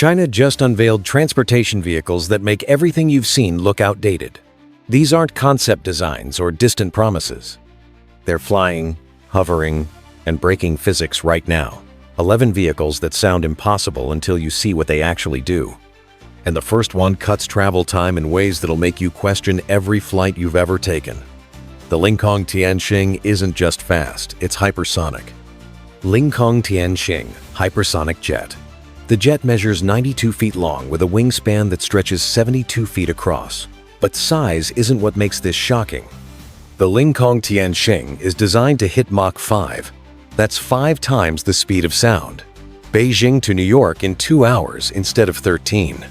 China just unveiled transportation vehicles that make everything you've seen look outdated. These aren't concept designs or distant promises. They're flying, hovering, and breaking physics right now. 11 vehicles that sound impossible until you see what they actually do. And the first one cuts travel time in ways that'll make you question every flight you've ever taken. The Lingkong Tianxing isn't just fast, it's hypersonic. Lingkong Tianxing Hypersonic Jet. The jet measures 92 feet long with a wingspan that stretches 72 feet across. But size isn't what makes this shocking. The Lingkong Tianxing is designed to hit Mach 5. That's 5 times the speed of sound. Beijing to New York in 2 hours instead of 13.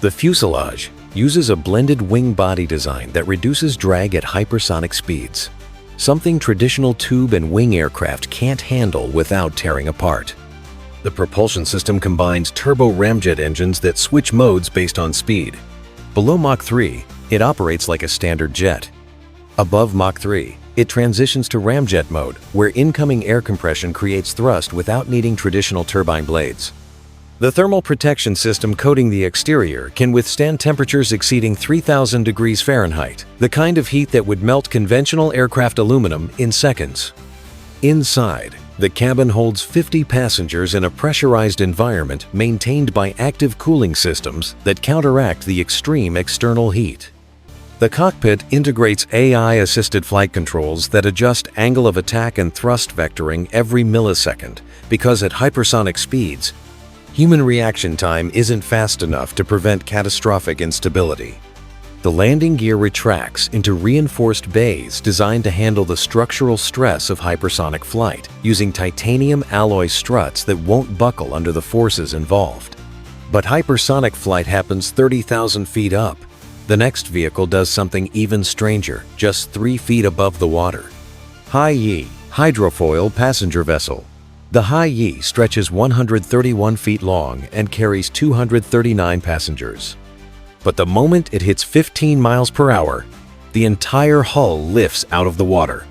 The fuselage uses a blended wing body design that reduces drag at hypersonic speeds, something traditional tube and wing aircraft can't handle without tearing apart. The propulsion system combines turbo ramjet engines that switch modes based on speed. Below Mach 3, it operates like a standard jet. Above Mach 3, it transitions to ramjet mode, where incoming air compression creates thrust without needing traditional turbine blades. The thermal protection system coating the exterior can withstand temperatures exceeding 3,000 degrees Fahrenheit, the kind of heat that would melt conventional aircraft aluminum in seconds. Inside, the cabin holds 50 passengers in a pressurized environment maintained by active cooling systems that counteract the extreme external heat. The cockpit integrates AI-assisted flight controls that adjust angle of attack and thrust vectoring every millisecond, because at hypersonic speeds, human reaction time isn't fast enough to prevent catastrophic instability. The landing gear retracts into reinforced bays designed to handle the structural stress of hypersonic flight, using titanium alloy struts that won't buckle under the forces involved. But hypersonic flight happens 30,000 feet up. The next vehicle does something even stranger, just 3 feet above the water. Haiyi hydrofoil passenger vessel. The Haiyi stretches 131 feet long and carries 239 passengers. But the moment it hits 15 miles per hour, the entire hull lifts out of the water.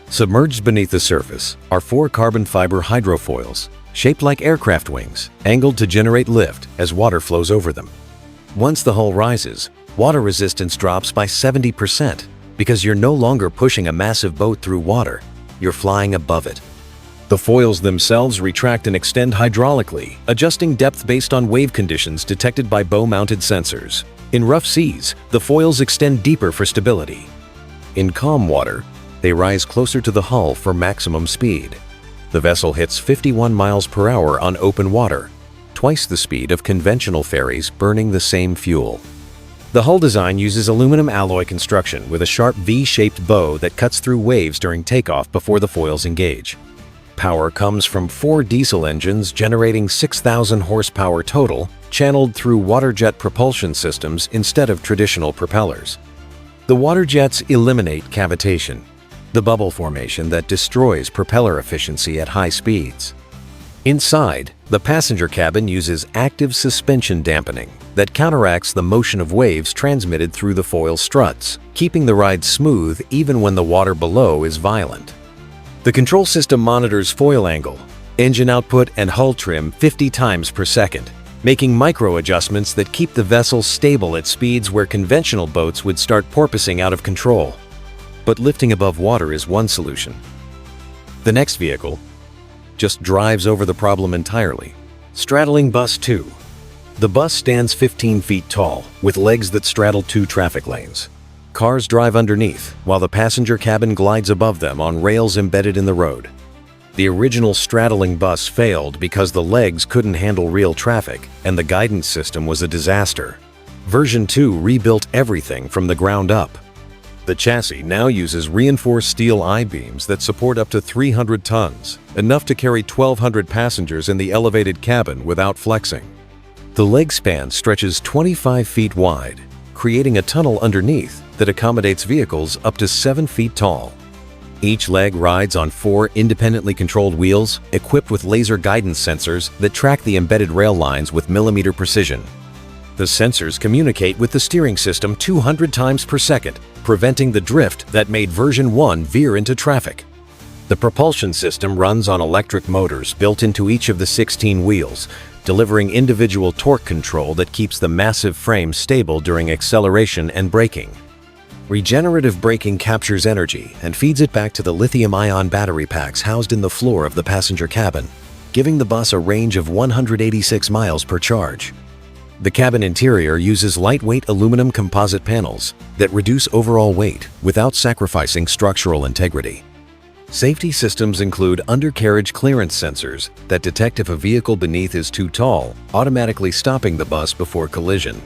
Submerged beneath the surface are 4 carbon fiber hydrofoils, shaped like aircraft wings, angled to generate lift as water flows over them. Once the hull rises, water resistance drops by 70% because you're no longer pushing a massive boat through water, you're flying above it. The foils themselves retract and extend hydraulically, adjusting depth based on wave conditions detected by bow-mounted sensors. In rough seas, the foils extend deeper for stability. In calm water, they rise closer to the hull for maximum speed. The vessel hits 51 miles per hour on open water, twice the speed of conventional ferries burning the same fuel. The hull design uses aluminum alloy construction with a sharp V-shaped bow that cuts through waves during takeoff before the foils engage. Power comes from 4 diesel engines generating 6,000 horsepower total, channeled through water jet propulsion systems instead of traditional propellers. The water jets eliminate cavitation, the bubble formation that destroys propeller efficiency at high speeds. Inside, the passenger cabin uses active suspension dampening that counteracts the motion of waves transmitted through the foil struts, keeping the ride smooth even when the water below is violent. The control system monitors foil angle, engine output, and hull trim 50 times per second, making micro adjustments that keep the vessel stable at speeds where conventional boats would start porpoising out of control. But lifting above water is one solution. The next vehicle just drives over the problem entirely. Straddling Bus 2. The bus stands 15 feet tall, with legs that straddle 2 traffic lanes. Cars drive underneath, while the passenger cabin glides above them on rails embedded in the road. The original straddling bus failed because the legs couldn't handle real traffic, and the guidance system was a disaster. Version 2 rebuilt everything from the ground up. The chassis now uses reinforced steel I-beams that support up to 300 tons, enough to carry 1,200 passengers in the elevated cabin without flexing. The leg span stretches 25 feet wide, creating a tunnel underneath that accommodates vehicles up to 7 feet tall. Each leg rides on 4 independently controlled wheels equipped with laser guidance sensors that track the embedded rail lines with millimeter precision. The sensors communicate with the steering system 200 times per second, preventing the drift that made version 1 veer into traffic. The The propulsion system runs on electric motors built into each of the 16 wheels, delivering individual torque control that keeps the massive frame stable during acceleration and braking. Regenerative braking captures energy and feeds it back to the lithium-ion battery packs housed in the floor of the passenger cabin, giving the bus a range of 186 miles per charge. The cabin interior uses lightweight aluminum composite panels that reduce overall weight without sacrificing structural integrity. Safety systems include undercarriage clearance sensors that detect if a vehicle beneath is too tall, automatically stopping the bus before collision.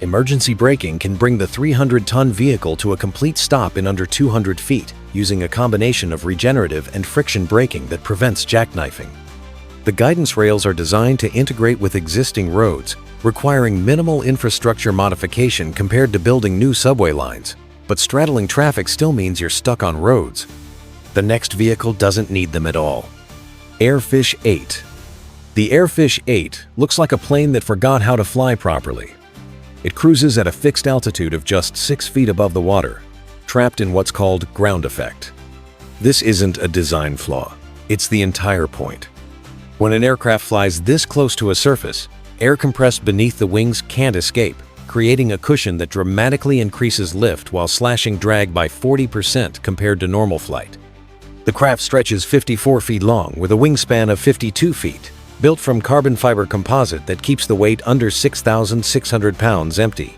Emergency braking can bring the 300-ton vehicle to a complete stop in under 200 feet using a combination of regenerative and friction braking that prevents jackknifing. The guidance rails are designed to integrate with existing roads, requiring minimal infrastructure modification compared to building new subway lines, but straddling traffic still means you're stuck on roads. The next vehicle doesn't need them at all. Airfish 8. The Airfish 8 looks like a plane that forgot how to fly properly. It cruises at a fixed altitude of just 6 feet above the water, trapped in what's called ground effect. This isn't a design flaw, it's the entire point. When an aircraft flies this close to a surface, air compressed beneath the wings can't escape, creating a cushion that dramatically increases lift while slashing drag by 40% compared to normal flight. The craft stretches 54 feet long with a wingspan of 52 feet, built from carbon fiber composite that keeps the weight under 6,600 pounds empty.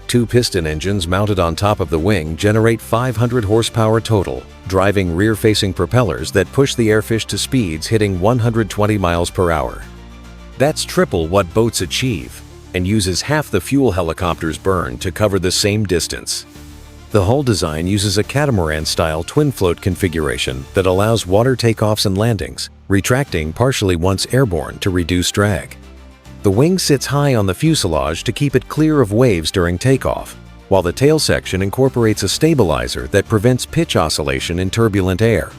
2 piston engines mounted on top of the wing generate 500 horsepower total, driving rear-facing propellers that push the Airfish to speeds hitting 120 miles per hour. That's triple what boats achieve, and uses half the fuel helicopters burn to cover the same distance. The hull design uses a catamaran-style twin-float configuration that allows water takeoffs and landings, retracting partially once airborne to reduce drag. The wing sits high on the fuselage to keep it clear of waves during takeoff, while the tail section incorporates a stabilizer that prevents pitch oscillation in turbulent air.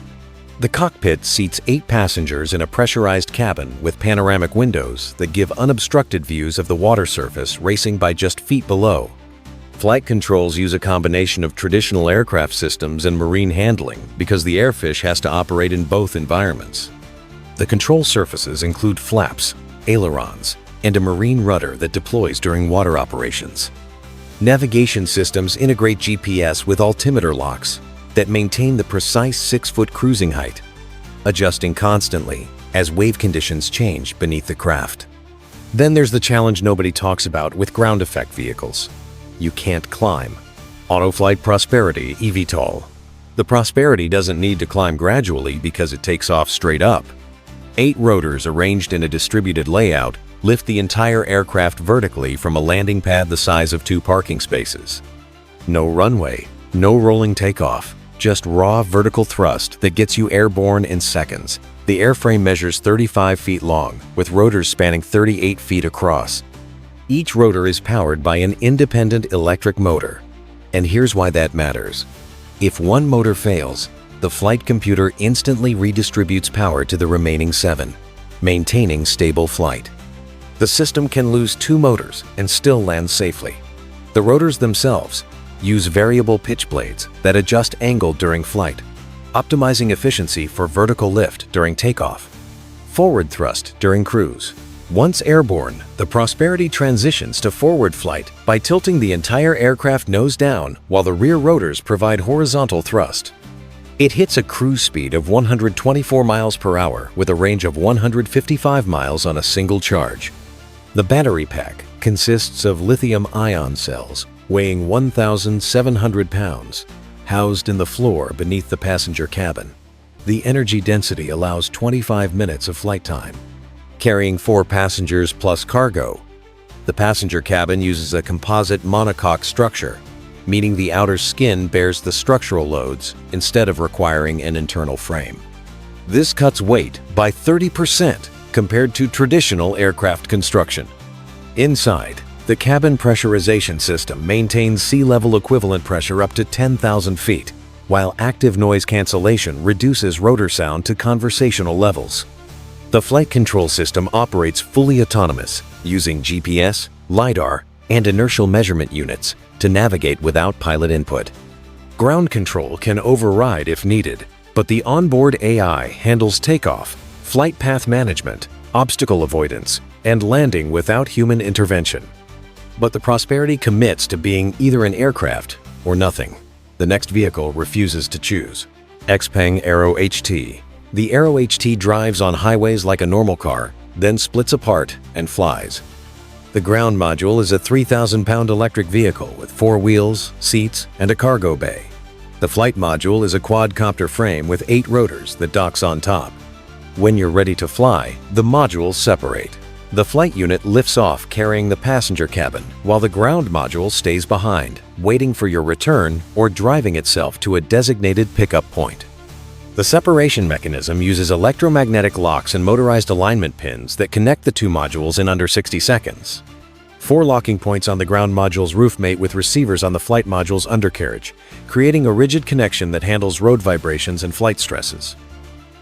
The cockpit seats 8 passengers in a pressurized cabin with panoramic windows that give unobstructed views of the water surface racing by just feet below. Flight controls use a combination of traditional aircraft systems and marine handling because the Airfish has to operate in both environments. The control surfaces include flaps, ailerons, and a marine rudder that deploys during water operations. Navigation systems integrate GPS with altimeter locks that maintain the precise 6-foot cruising height, adjusting constantly as wave conditions change beneath the craft. Then there's the challenge nobody talks about with ground effect vehicles. You can't climb. Autoflight Prosperity eVTOL. The Prosperity doesn't need to climb gradually because it takes off straight up. 8 rotors arranged in a distributed layout lift the entire aircraft vertically from a landing pad the size of 2 parking spaces. No runway, no rolling takeoff, just raw vertical thrust that gets you airborne in seconds. The airframe measures 35 feet long, with rotors spanning 38 feet across. Each rotor is powered by an independent electric motor. And here's why that matters. If one motor fails, the flight computer instantly redistributes power to the remaining 7, maintaining stable flight. The system can lose 2 motors and still land safely. The rotors themselves use variable pitch blades that adjust angle during flight, optimizing efficiency for vertical lift during takeoff, forward thrust during cruise. Once airborne, the Prosperity transitions to forward flight by tilting the entire aircraft nose down while the rear rotors provide horizontal thrust. It hits a cruise speed of 124 miles per hour with a range of 155 miles on a single charge. The battery pack consists of lithium-ion cells weighing 1,700 pounds, housed in the floor beneath the passenger cabin. The energy density allows 25 minutes of flight time. Carrying 4 passengers plus cargo, the passenger cabin uses a composite monocoque structure, meaning the outer skin bears the structural loads instead of requiring an internal frame. This cuts weight by 30% compared to traditional aircraft construction. Inside, the cabin pressurization system maintains sea-level equivalent pressure up to 10,000 feet, while active noise cancellation reduces rotor sound to conversational levels. The flight control system operates fully autonomous, using GPS, LiDAR, and inertial measurement units to navigate without pilot input. Ground control can override if needed, But the onboard AI handles takeoff, flight path management, obstacle avoidance, and landing without human intervention. But the Prosperity commits to being either an aircraft or nothing. The next vehicle refuses to choose. Kungpang Aero HT. The Aero HT drives on highways like a normal car, then splits apart and flies. The ground module is a 3,000-pound electric vehicle with 4 wheels, seats, and a cargo bay. The flight module is a quadcopter frame with 8 rotors that docks on top. When you're ready to fly, the modules separate. The flight unit lifts off carrying the passenger cabin, while the ground module stays behind, waiting for your return or driving itself to a designated pickup point. The separation mechanism uses electromagnetic locks and motorized alignment pins that connect the 2 modules in under 60 seconds. 4 locking points on the ground module's roof mate with receivers on the flight module's undercarriage, creating a rigid connection that handles road vibrations and flight stresses.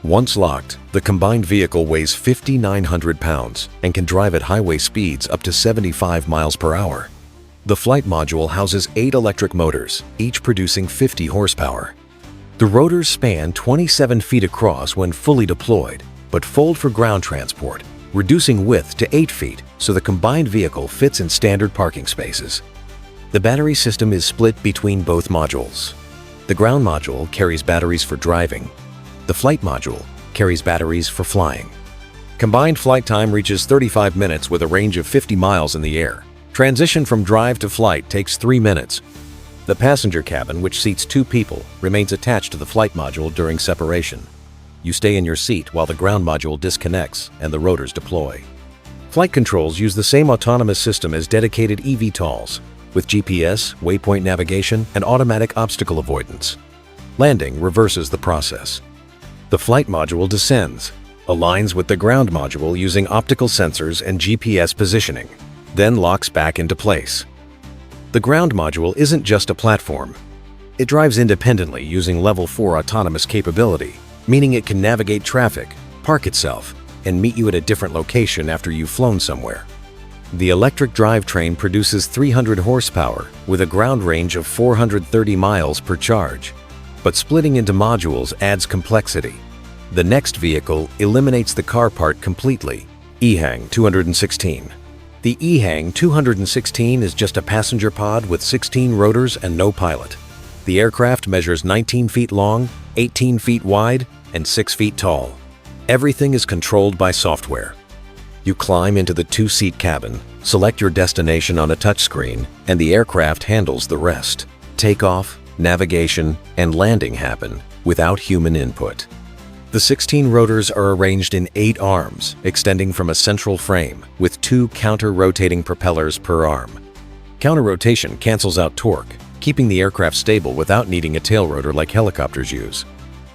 Once locked, the combined vehicle weighs 5,900 pounds and can drive at highway speeds up to 75 miles per hour. The flight module houses 8 electric motors, each producing 50 horsepower. The rotors span 27 feet across when fully deployed, but fold for ground transport, reducing width to 8 feet so the combined vehicle fits in standard parking spaces. The battery system is split between both modules. The ground module carries batteries for driving. The flight module carries batteries for flying. Combined flight time reaches 35 minutes with a range of 50 miles in the air. Transition from drive to flight takes 3 minutes. The passenger cabin, which seats 2 people, remains attached to the flight module during separation. You stay in your seat while the ground module disconnects and the rotors deploy. Flight controls use the same autonomous system as dedicated eVTOLs, with GPS, waypoint navigation, and automatic obstacle avoidance. Landing reverses the process. The flight module descends, aligns with the ground module using optical sensors and GPS positioning, then locks back into place. The ground module isn't just a platform. It drives independently using Level 4 autonomous capability, meaning it can navigate traffic, park itself, and meet you at a different location after you've flown somewhere. The electric drivetrain produces 300 horsepower with a ground range of 430 miles per charge. But splitting into modules adds complexity. The next vehicle eliminates the car part completely. EHang 216. The EHang 216 is just a passenger pod with 16 rotors and no pilot. The aircraft measures 19 feet long, 18 feet wide, and 6 feet tall. Everything is controlled by software. You climb into the 2-seat cabin, select your destination on a touchscreen, and the aircraft handles the rest. Takeoff, navigation, and landing happen without human input. The 16 rotors are arranged in 8 arms, extending from a central frame, with 2 counter-rotating propellers per arm. Counter-rotation cancels out torque, keeping the aircraft stable without needing a tail rotor like helicopters use.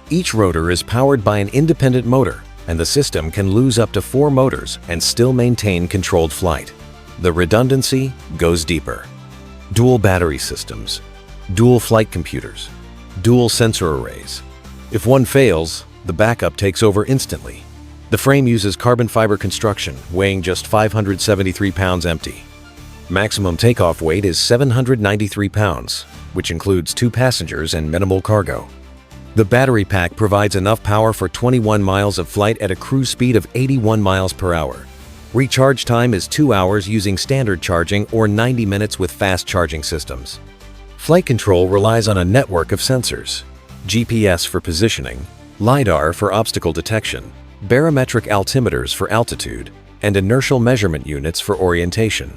Each rotor is powered by an independent motor, and the system can lose up to 4 motors and still maintain controlled flight. The redundancy goes deeper. Dual battery systems, dual flight computers, dual sensor arrays. If one fails, the backup takes over instantly. The frame uses carbon fiber construction, weighing just 573 pounds empty. Maximum takeoff weight is 793 pounds, which includes 2 passengers and minimal cargo. The battery pack provides enough power for 21 miles of flight at a cruise speed of 81 miles per hour. Recharge time is 2 hours using standard charging or 90 minutes with fast charging systems. Flight control relies on a network of sensors: GPS for positioning, LiDAR for obstacle detection, barometric altimeters for altitude, and inertial measurement units for orientation.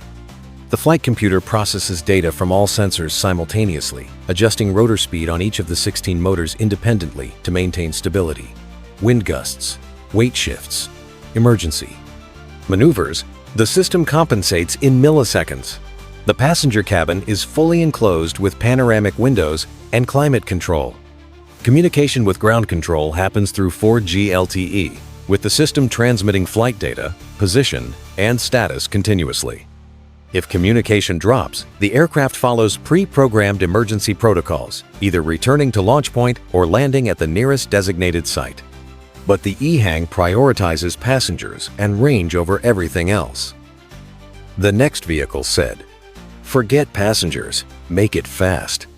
The flight computer processes data from all sensors simultaneously, adjusting rotor speed on each of the 16 motors independently to maintain stability. Wind gusts, weight shifts, emergency maneuvers, the system compensates in milliseconds. The passenger cabin is fully enclosed with panoramic windows and climate control. Communication with ground control happens through 4G LTE, with the system transmitting flight data, position, and status continuously. If communication drops, the aircraft follows pre-programmed emergency protocols, either returning to launch point or landing at the nearest designated site. But the EHang prioritizes passengers and range over everything else. The next vehicle said, "Forget passengers, make it fast."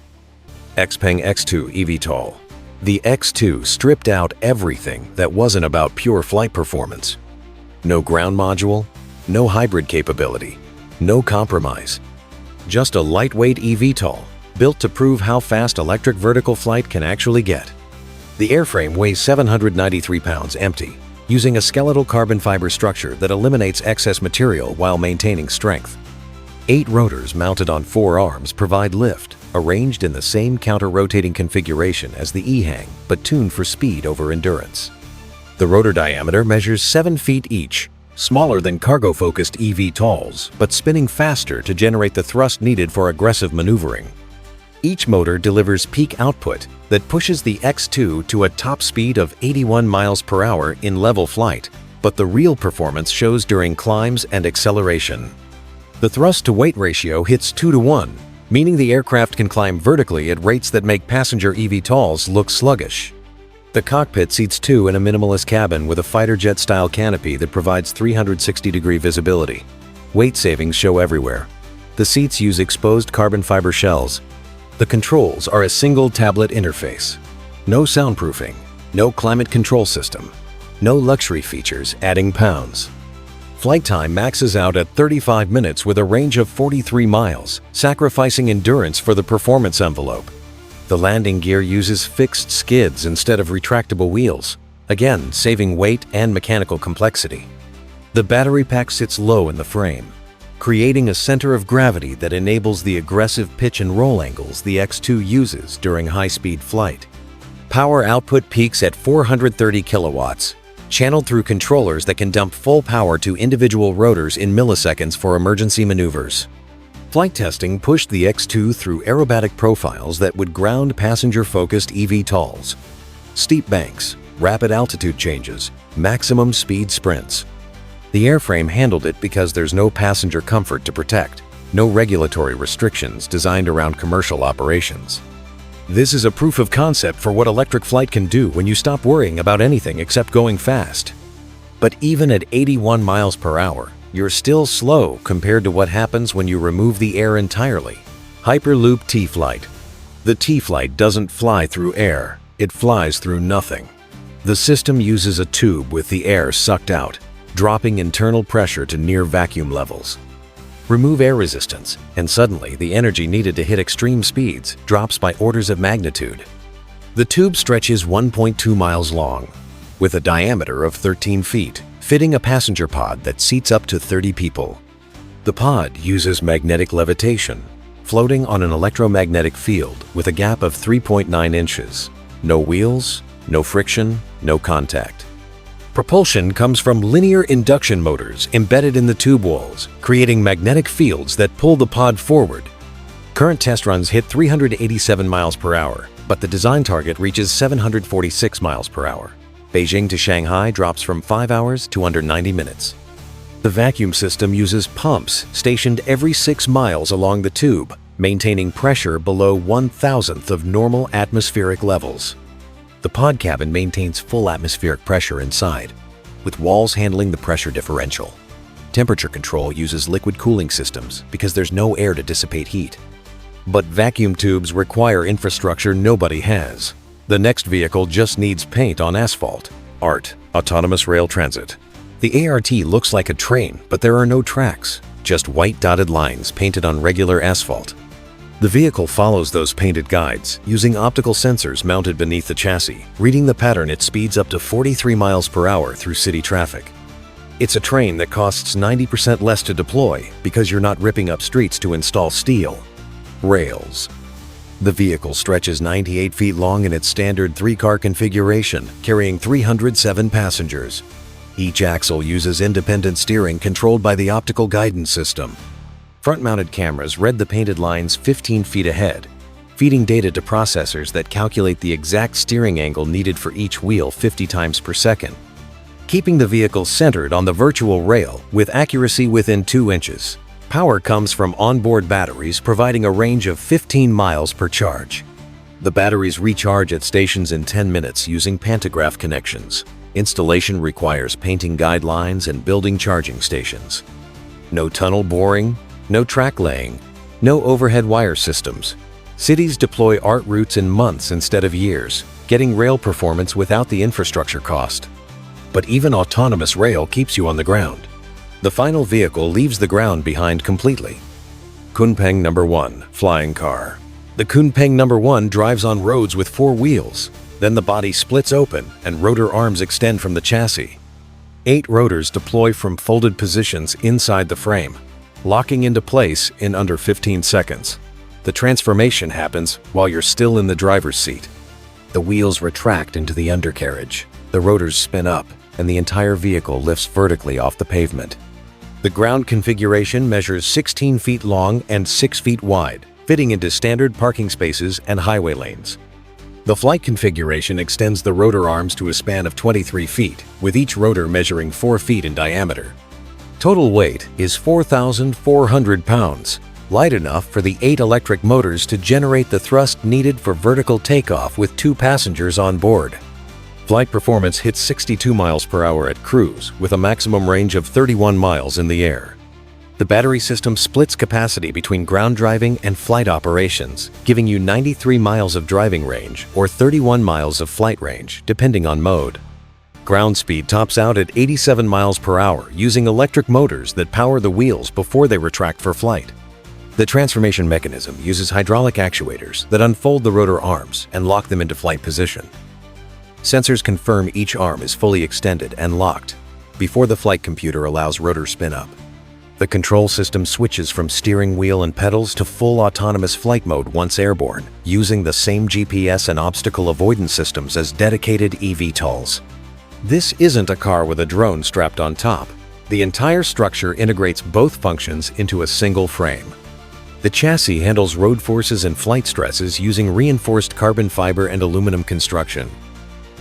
Kungpang X2 eVTOL. The X-2 stripped out everything that wasn't about pure flight performance. No ground module, no hybrid capability, no compromise. Just a lightweight eVTOL built to prove how fast electric vertical flight can actually get. The airframe weighs 793 pounds empty, using a skeletal carbon fiber structure that eliminates excess material while maintaining strength. 8 rotors mounted on 4 arms provide lift, arranged in the same counter-rotating configuration as the E-hang, but tuned for speed over endurance. The rotor diameter measures 7 feet each, smaller than cargo-focused eVTOLs, but spinning faster to generate the thrust needed for aggressive maneuvering. Each motor delivers peak output that pushes the X-2 to a top speed of 81 miles per hour in level flight, but the real performance shows during climbs and acceleration. The thrust-to-weight ratio hits 2:1, meaning the aircraft can climb vertically at rates that make passenger eVTOLs look sluggish. The cockpit seats 2 in a minimalist cabin with a fighter jet-style canopy that provides 360-degree visibility. Weight savings show everywhere. The seats use exposed carbon fiber shells. The controls are a single tablet interface. No soundproofing, no climate control system, no luxury features adding pounds. Flight time maxes out at 35 minutes with a range of 43 miles, sacrificing endurance for the performance envelope. The landing gear uses fixed skids instead of retractable wheels, again saving weight and mechanical complexity. The battery pack sits low in the frame, creating a center of gravity that enables the aggressive pitch and roll angles the X-2 uses during high-speed flight. Power output peaks at 430 kilowatts, channeled through controllers that can dump full power to individual rotors in milliseconds for emergency maneuvers. Flight testing pushed the X-2 through aerobatic profiles that would ground passenger-focused eVTOLs. Steep banks, rapid altitude changes, maximum speed sprints. The airframe handled it because there's no passenger comfort to protect, no regulatory restrictions designed around commercial operations. This is a proof of concept for what electric flight can do when you stop worrying about anything except going fast. But even at 81 miles per hour, you're still slow compared to what happens when you remove the air entirely. Hyperloop T-Flight. The T-Flight doesn't fly through air, it flies through nothing. The system uses a tube with the air sucked out, dropping internal pressure to near vacuum levels. Remove air resistance, and suddenly the energy needed to hit extreme speeds drops by orders of magnitude. The tube stretches 1.2 miles long, with a diameter of 13 feet, fitting a passenger pod that seats up to 30 people. The pod uses magnetic levitation, floating on an electromagnetic field with a gap of 3.9 inches. No wheels, no friction, no contact. Propulsion comes from linear induction motors embedded in the tube walls, creating magnetic fields that pull the pod forward. Current test runs hit 387 miles per hour, but the design target reaches 746 miles per hour. Beijing to Shanghai drops from 5 hours to under 90 minutes. The vacuum system uses pumps stationed every 6 miles along the tube, maintaining pressure below 1/1000th of normal atmospheric levels. The pod cabin maintains full atmospheric pressure inside, with walls handling the pressure differential. Temperature control uses liquid cooling systems because there's no air to dissipate heat. But vacuum tubes require infrastructure nobody has. The next vehicle just needs paint on asphalt. ART, Autonomous Rail Transit. The ART looks like a train, but there are no tracks, just white dotted lines painted on regular asphalt. The vehicle follows those painted guides, using optical sensors mounted beneath the chassis. Reading the pattern, it speeds up to 43 miles per hour through city traffic. It's a train that costs 90% less to deploy because you're not ripping up streets to install steel. Rails. The vehicle stretches 98 feet long in its standard 3-car configuration, carrying 307 passengers. Each axle uses independent steering controlled by the optical guidance system. Front-mounted cameras read the painted lines 15 feet ahead, feeding data to processors that calculate the exact steering angle needed for each wheel 50 times per second, keeping the vehicle centered on the virtual rail with accuracy within 2 inches. Power comes from onboard batteries, providing a range of 15 miles per charge. The batteries recharge at stations in 10 minutes using pantograph connections. Installation requires painting guidelines and building charging stations. No tunnel boring, no track laying, no overhead wire systems. Cities deploy ART routes in months instead of years. getting rail performance without the infrastructure cost. But even autonomous rail keeps you on the ground. The final vehicle leaves the ground behind completely. Kungpang No. 1 Flying Car. The Kungpang No. 1 drives on roads with 4 wheels. Then the body splits open and rotor arms extend from the chassis. 8 rotors deploy from folded positions inside the frame, locking into place in under 15 seconds. The transformation happens while you're still in the driver's seat. The wheels retract into the undercarriage, the rotors spin up, and the entire vehicle lifts vertically off the pavement. The ground configuration measures 16 feet long and 6 feet wide, fitting into standard parking spaces and highway lanes. The flight configuration extends the rotor arms to a span of 23 feet, with each rotor measuring 4 feet in diameter. Total weight is 4,400 pounds, light enough for the 8 electric motors to generate the thrust needed for vertical takeoff with 2 passengers on board. Flight performance hits 62 miles per hour at cruise, with a maximum range of 31 miles in the air. The battery system splits capacity between ground driving and flight operations, giving you 93 miles of driving range or 31 miles of flight range, depending on mode. Ground speed tops out at 87 miles per hour using electric motors that power the wheels before they retract for flight. The transformation mechanism uses hydraulic actuators that unfold the rotor arms and lock them into flight position. Sensors confirm each arm is fully extended and locked before the flight computer allows rotor spin-up. The control system switches from steering wheel and pedals to full autonomous flight mode once airborne, using the same GPS and obstacle avoidance systems as dedicated eVTOLs. This isn't a car with a drone strapped on top. The entire structure integrates both functions into a single frame. The chassis handles road forces and flight stresses using reinforced carbon fiber and aluminum construction.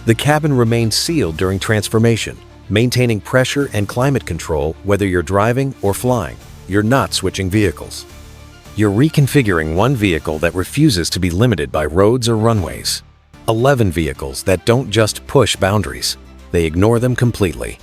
The cabin remains sealed during transformation, maintaining pressure and climate control whether you're driving or flying. You're not switching vehicles. You're reconfiguring one vehicle that refuses to be limited by roads or runways. 11 vehicles that don't just push boundaries, they ignore them completely.